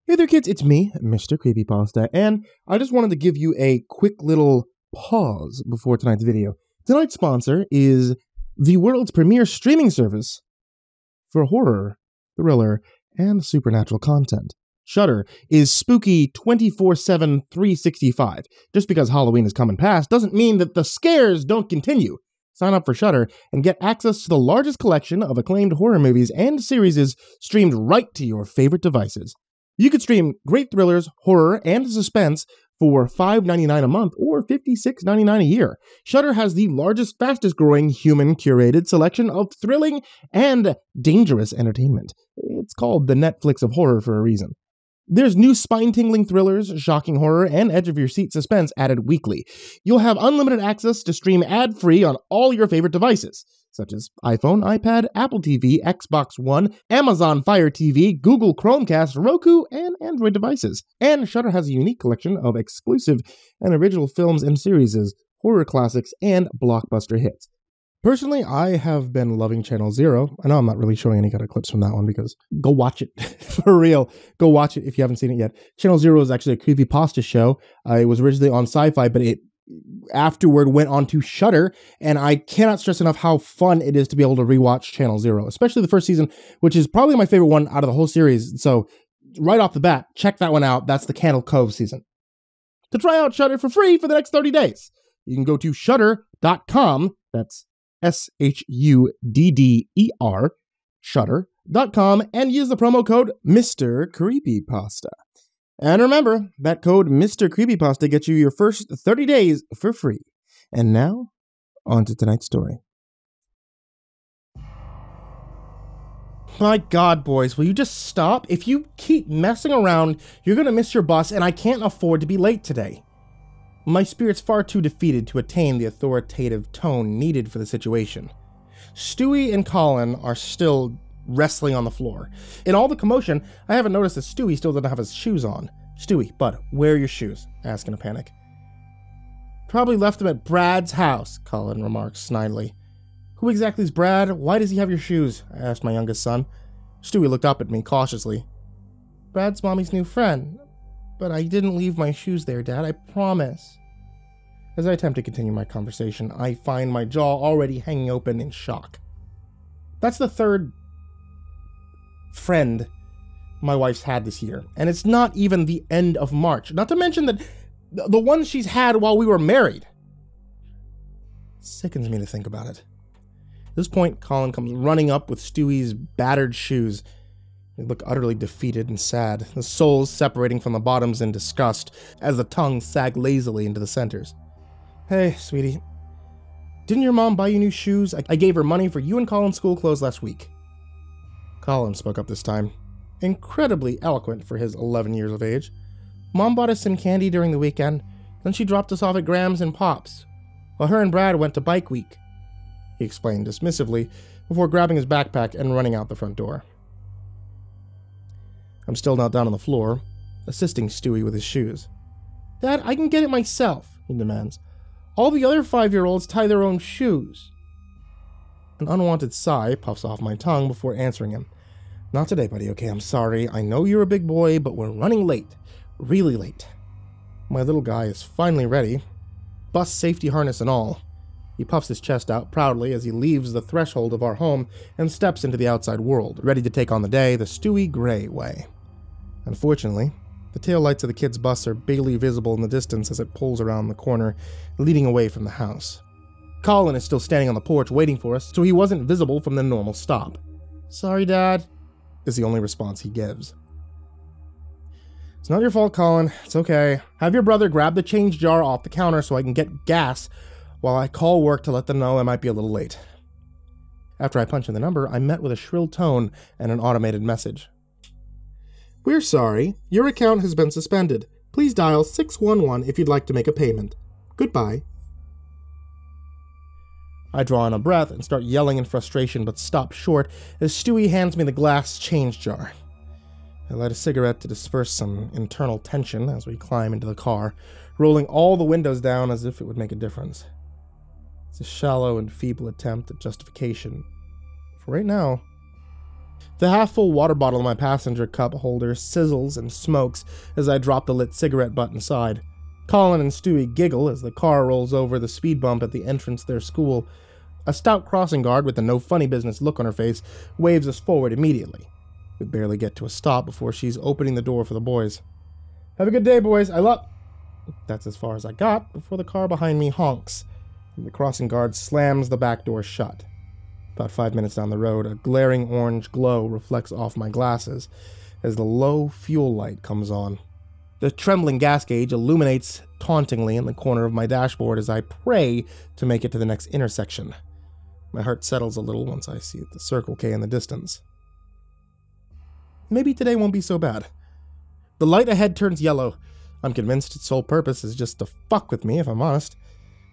Hey there kids, it's me, MrCreepyPasta, and I just wanted to give you a quick little pause before tonight's video. Tonight's sponsor is the world's premier streaming service for horror, thriller, and supernatural content. Shudder is spooky 24/7, 365. Just because Halloween is coming past doesn't mean that the scares don't continue. Sign up for Shudder and get access to the largest collection of acclaimed horror movies and series streamed right to your favorite devices. You could stream great thrillers, horror, and suspense for $5.99 a month or $56.99 a year. Shudder has the largest, fastest-growing human-curated selection of thrilling and dangerous entertainment. It's called the Netflix of horror for a reason. There's new spine-tingling thrillers, shocking horror, and edge-of-your-seat suspense added weekly. You'll have unlimited access to stream ad-free on all your favorite devices, such as iPhone, iPad, Apple TV, Xbox One, Amazon Fire TV, Google Chromecast, Roku, and Android devices. And Shudder has a unique collection of exclusive and original films and series, horror classics, and blockbuster hits. Personally, I have been loving Channel Zero. I know I'm not really showing any kind of clips from that one because go watch it. For real. Go watch it if you haven't seen it yet. Channel Zero is actually a Creepypasta show. It was originally on Sci-Fi, but it afterward went on to Shudder, and I cannot stress enough how fun it is to be able to rewatch Channel Zero, especially the first season, which is probably my favorite one out of the whole series. So right off the bat, check that one out. That's the Candle Cove season. To try out Shudder for free for the next 30 days, you can go to shudder.com. That's SHUDDER, shudder.com, and use the promo code MrCreepyPasta. And remember, that code MrCreepyPasta gets you your first 30 days for free. And now, on to tonight's story. My God, boys, will you just stop? If you keep messing around, you're going to miss your bus, and I can't afford to be late today. My spirit's far too defeated to attain the authoritative tone needed for the situation. Stewie and Colin are still wrestling on the floor. In all the commotion, I haven't noticed that Stewie still doesn't have his shoes on. Stewie, bud, where are your shoes? I ask in a panic. Probably left them at Brad's house, Colin remarks snidely. Who exactly is Brad? Why does he have your shoes? I asked my youngest son. Stewie looked up at me cautiously. Brad's mommy's new friend. But I didn't leave my shoes there, Dad, I promise. As I attempt to continue my conversation, I find my jaw already hanging open in shock. That's the third friend my wife's had this year, and it's not even the end of March. Not to mention that the ones she's had while we were married. It sickens me to think about it. At this point, Colin comes running up with Stewie's battered shoes. They look utterly defeated and sad, the soles separating from the bottoms in disgust as the tongues sag lazily into the centers. Hey, sweetie. Didn't your mom buy you new shoes? I gave her money for you and Colin's school clothes last week. Colin spoke up this time, incredibly eloquent for his 11 years of age. Mom bought us some candy during the weekend, then she dropped us off at Graham's and Pop's, while her and Brad went to Bike Week, he explained dismissively before grabbing his backpack and running out the front door. I'm still not down on the floor, assisting Stewie with his shoes. Dad, I can get it myself, he demands. All the other 5-year-olds tie their own shoes. An unwanted sigh puffs off my tongue before answering him. Not today, buddy, okay? I'm sorry. I know you're a big boy, but we're running late. Really late. My little guy is finally ready. Bus safety harness and all. He puffs his chest out proudly as he leaves the threshold of our home and steps into the outside world, ready to take on the day the Stewie Gray way. Unfortunately, the taillights of the kid's bus are barely visible in the distance as it pulls around the corner, leading away from the house. Colin is still standing on the porch waiting for us, so he wasn't visible from the normal stop. Sorry, Dad, is the only response he gives. It's not your fault, Colin. It's okay. Have your brother grab the change jar off the counter so I can get gas while I call work to let them know I might be a little late. After I punch in the number, I'm met with a shrill tone and an automated message. We're sorry. Your account has been suspended. Please dial 611 if you'd like to make a payment. Goodbye. I draw in a breath and start yelling in frustration, but stop short as Stewie hands me the glass change jar. I light a cigarette to disperse some internal tension as we climb into the car, rolling all the windows down as if it would make a difference. It's a shallow and feeble attempt at justification. For right now, The half-full water bottle in my passenger cup holder sizzles and smokes as I drop the lit cigarette butt inside. Colin and Stewie giggle as the car rolls over the speed bump at the entrance to their school. A stout crossing guard with a no funny business look on her face waves us forward immediately. We barely get to a stop before she's opening the door for the boys. "Have a good day, boys. I love..." That's as far as I got before the car behind me honks, and the crossing guard slams the back door shut. About 5 minutes down the road, a glaring orange glow reflects off my glasses as the low fuel light comes on. The trembling gas gauge illuminates tauntingly in the corner of my dashboard as I pray to make it to the next intersection. My heart settles a little once I see the Circle K in the distance. Maybe today won't be so bad. The light ahead turns yellow. I'm convinced its sole purpose is just to fuck with me, if I'm honest.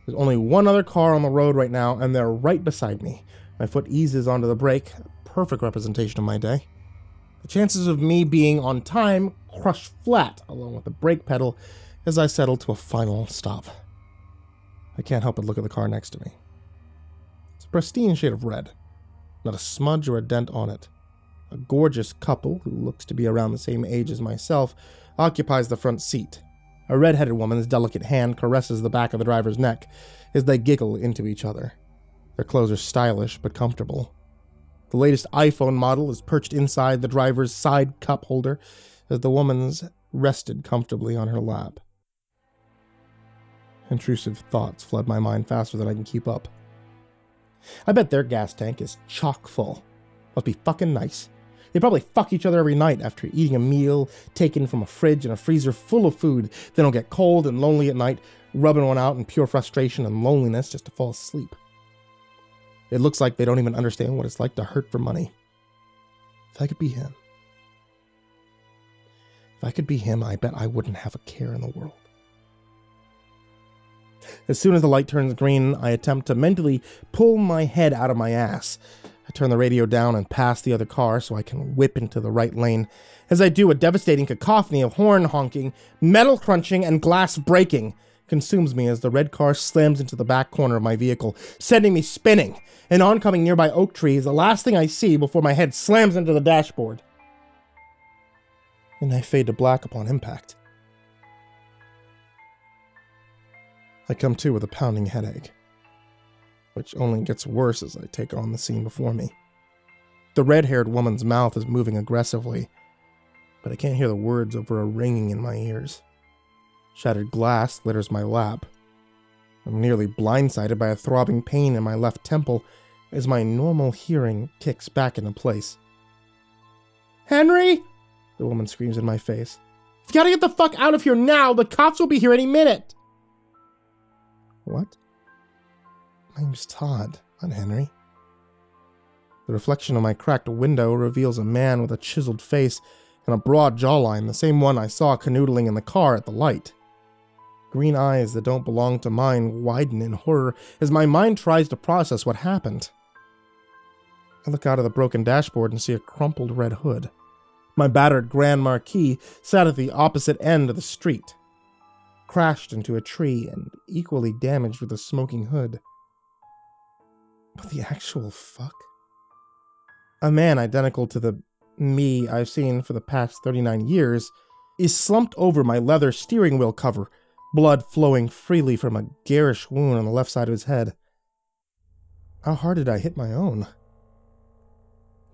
There's only one other car on the road right now, and they're right beside me. My foot eases onto the brake, a perfect representation of my day. The chances of me being on time crush flat along with the brake pedal as I settle to a final stop. I can't help but look at the car next to me. It's a pristine shade of red, not a smudge or a dent on it. A gorgeous couple, who looks to be around the same age as myself, occupies the front seat. A red-headed woman's delicate hand caresses the back of the driver's neck as they giggle into each other. Their clothes are stylish but comfortable. The latest iPhone model is perched inside the driver's side cup holder as the woman's rested comfortably on her lap. Intrusive thoughts flood my mind faster than I can keep up. I bet their gas tank is chock full. Must be fucking nice. They probably fuck each other every night after eating a meal taken from a fridge and a freezer full of food. They don't get cold and lonely at night, rubbing one out in pure frustration and loneliness just to fall asleep. It looks like they don't even understand what it's like to hurt for money. If I could be him. If I could be him, I bet I wouldn't have a care in the world. As soon as the light turns green, I attempt to mentally pull my head out of my ass. I turn the radio down and pass the other car so I can whip into the right lane. As I do, a devastating cacophony of horn honking, metal crunching, and glass breaking consumes me as the red car slams into the back corner of my vehicle, sending me spinning. An oncoming nearby oak tree is the last thing I see before my head slams into the dashboard. And I fade to black upon impact. I come to with a pounding headache, which only gets worse as I take on the scene before me. The red-haired woman's mouth is moving aggressively, but I can't hear the words over a ringing in my ears. Shattered glass litters my lap. I'm nearly blindsided by a throbbing pain in my left temple as my normal hearing kicks back into place. "Henry!" the woman screams in my face. "You've got to get the fuck out of here now! The cops will be here any minute!" What? My name's Todd, not Henry. The reflection of my cracked window reveals a man with a chiseled face and a broad jawline, the same one I saw canoodling in the car at the light. Green eyes that don't belong to mine widen in horror as my mind tries to process what happened. I look out of the broken dashboard and see a crumpled red hood. My battered Grand Marquis sat at the opposite end of the street, crashed into a tree and equally damaged with a smoking hood. What the actual fuck? A man identical to the me I've seen for the past 39 years is slumped over my leather steering wheel cover, blood flowing freely from a garish wound on the left side of his head. How hard did I hit my own?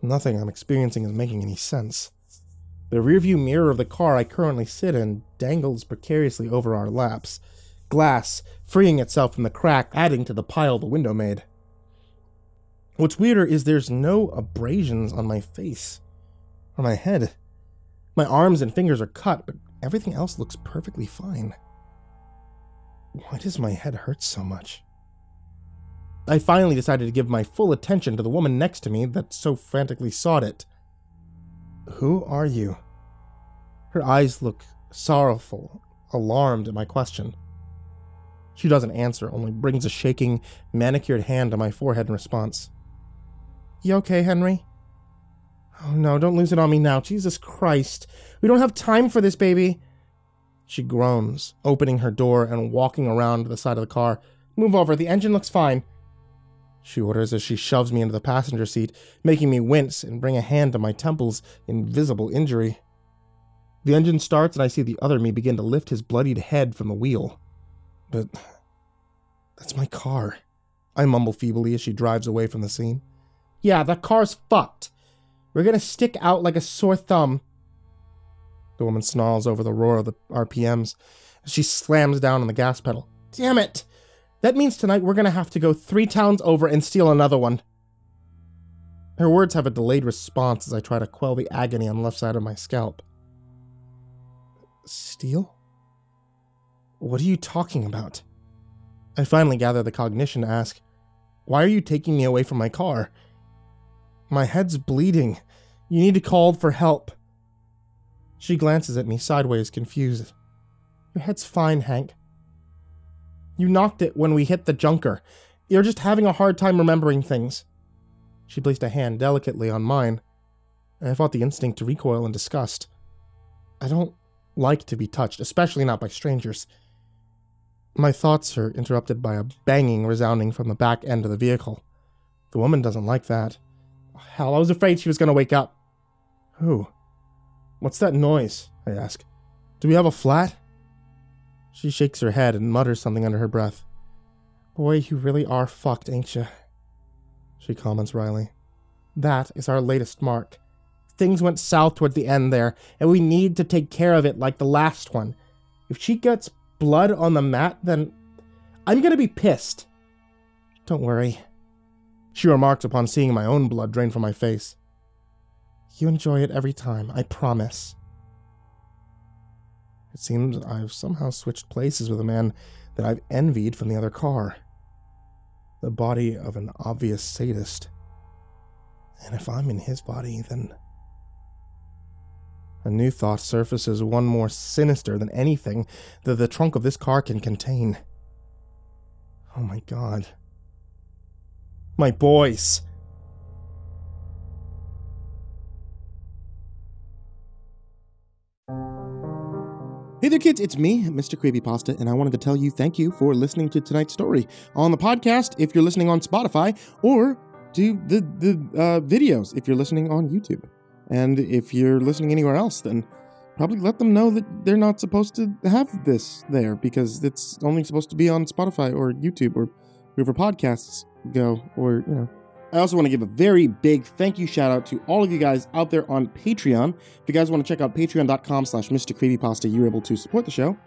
Nothing I'm experiencing is making any sense. The rearview mirror of the car I currently sit in dangles precariously over our laps, glass freeing itself from the crack, adding to the pile the window made. What's weirder is there's no abrasions on my face or my head. My arms and fingers are cut, but everything else looks perfectly fine. Why does my head hurt so much? I finally decided to give my full attention to the woman next to me that so frantically sought it. Who are you? Her eyes look sorrowful, alarmed at my question. She doesn't answer, only brings a shaking, manicured hand to my forehead in response. You okay, Henry? Oh no, don't lose it on me now. Jesus Christ. We don't have time for this, baby. She groans, opening her door and walking around to the side of the car. Move over, the engine looks fine. she orders as she shoves me into the passenger seat, making me wince and bring a hand to my temples in visible injury. The engine starts and I see the other me begin to lift his bloodied head from the wheel. But that's my car, I mumble feebly as she drives away from the scene. Yeah, that car's fucked. We're gonna stick out like a sore thumb. The woman snarls over the roar of the RPMs as she slams down on the gas pedal. Damn it! That means tonight we're gonna have to go 3 towns over and steal another one. Her words have a delayed response as I try to quell the agony on the left side of my scalp. Steal? What are you talking about? I finally gather the cognition to ask, why are you taking me away from my car? My head's bleeding. You need to call for help. She glances at me sideways, confused. Your head's fine, Hank. You knocked it when we hit the junker. You're just having a hard time remembering things. She placed a hand delicately on mine, and I fought the instinct to recoil in disgust. I don't like to be touched, especially not by strangers. My thoughts are interrupted by a banging resounding from the back end of the vehicle. The woman doesn't like that. Hell, I was afraid she was going to wake up. Who? What's that noise? I ask. Do we have a flat? She shakes her head and mutters something under her breath. Boy, you really are fucked, ain't you? She comments wryly. That is our latest mark. Things went south toward the end there, and we need to take care of it like the last one. If she gets blood on the mat, then I'm gonna be pissed. Don't worry, she remarked upon seeing my own blood drain from my face. You enjoy it every time, I promise. It seems I've somehow switched places with a man that I've envied from the other car. The body of an obvious sadist. And if I'm in his body, then... A new thought surfaces, one more sinister than anything that the trunk of this car can contain. Oh my god. My boys! Hey there kids, it's me, MrCreepyPasta, and I wanted to tell you thank you for listening to tonight's story on the podcast if you're listening on Spotify, or to the videos if you're listening on YouTube. And if you're listening anywhere else, then probably let them know that they're not supposed to have this there, because it's only supposed to be on Spotify or YouTube or wherever podcasts go, or, you know. I also want to give a very big thank you shout out to all of you guys out there on Patreon. If you guys want to check out patreon.com/MrCreepyPasta, you're able to support the show,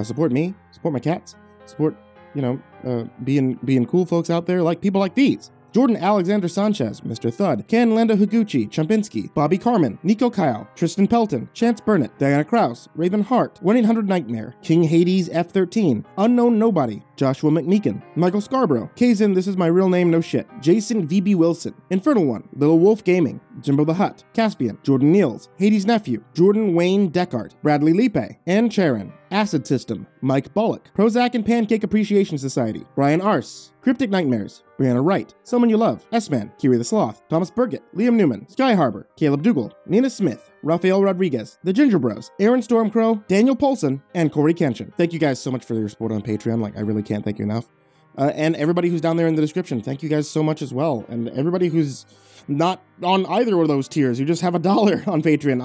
support me, support my cats, support, you know, being cool folks out there, like people like these. Jordan Alexander Sanchez, Mr. Thud, Ken Lando Higuchi, Chompski, Bobby Karman, Nico Kaeo, Tristain Pelton, Chance Burnett, Diana Kraus, Raven Hart, 1-800-Nightmare, King Hades F13, Unknown Nobody, Joshua Mcmeekin, Michael Scharbrough, Kazan, ThisIsMyRealNameNoShit, Jason VB Wilson, InfernalOne, Lilwulfgaming, JimboTheHutt, Caspian, Jordan Nells, Hades Nephew, Jordan Wayne Deckard, Bradley Leipe, Ann Charon, Acid System, Mike Bullock, Prozac and Pancake Appreciation Society, Brian Arce, Cryptic Nightmares, Brianna Wright, Someone You Love, S-Man, Kiri the Sloth, Thomas Burgett, Liam Newman, Sky Harbor, Caleb Dougal, Nina Smith, Rafael Rodriguez, The Ginger Bros, Aaron Stormcrow, Daniel Polson, and Corey Kenshin. Thank you guys so much for your support on Patreon. Like, I really can't thank you enough. And everybody who's down there in the description, thank you guys so much as well. And everybody who's not on either of those tiers, who just have $1 on Patreon,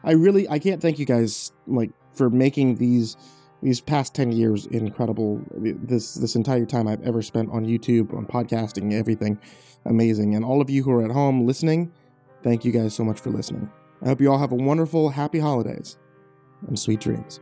I can't thank you guys, like, for making these past 10 years incredible. This entire time I've ever spent on YouTube, on podcasting, everything amazing. And all of you who are at home listening, thank you guys so much for listening. I hope you all have a wonderful, happy holidays and sweet dreams.